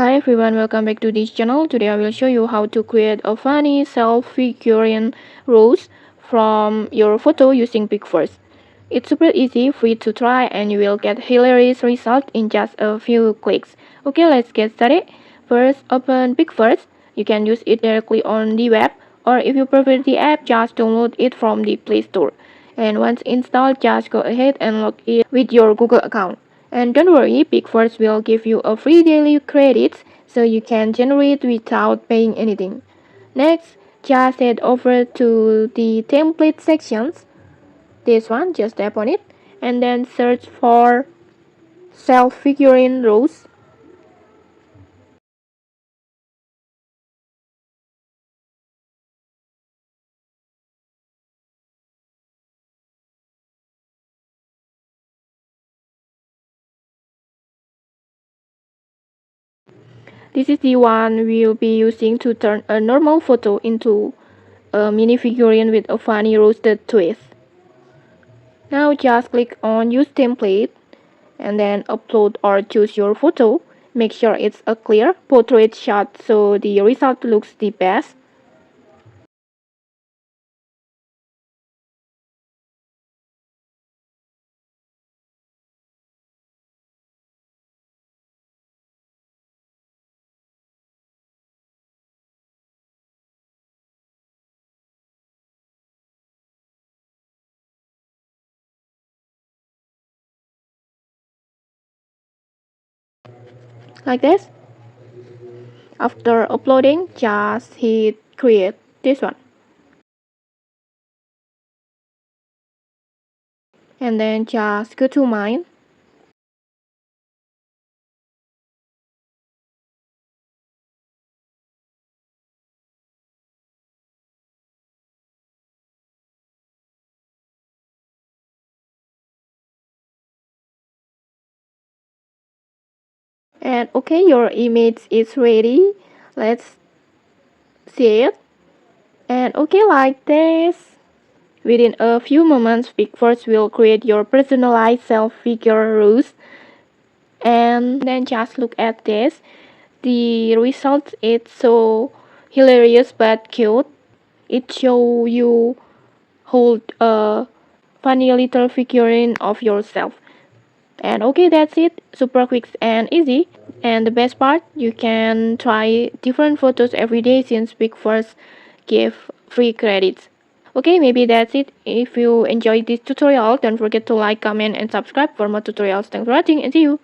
Hi everyone, welcome back to this channel. Today I will show you how to create a funny self-figurine rose from your photo using Pixverse. It's super easy, free to try, and you will get hilarious results in just a few clicks. Okay, let's get started. First, open Pixverse. You can use it directly on the web, or if you prefer the app, just download it from the Play Store. And once installed, just go ahead and log in with your Google account. And don't worry, Pixverse will give you a free daily credits so you can generate without paying anything. Next, just head over to the template sections. This one, just tap on it and then search for self figurine rose. This is the one we'll be using to turn a normal photo into a mini figurine with a funny roasted twist. Now just click on use template and then upload or choose your photo. Make sure it's a clear portrait shot so the result looks the best. Like this. After uploading, just hit create, this one, and then just go to mine. And okay, your image is ready. Let's see it. And okay, like this. Within a few moments, Pixverse will create your personalized self-figure rose. And then just look at this. The result is so hilarious but cute. It shows you hold a funny little figurine of yourself. And okay, that's it. Super quick and easy. And the best part, you can try different photos every day since Pixverse give free credits. Okay, maybe that's it. If you enjoyed this tutorial, don't forget to like, comment, and subscribe for more tutorials. Thanks for watching and see you.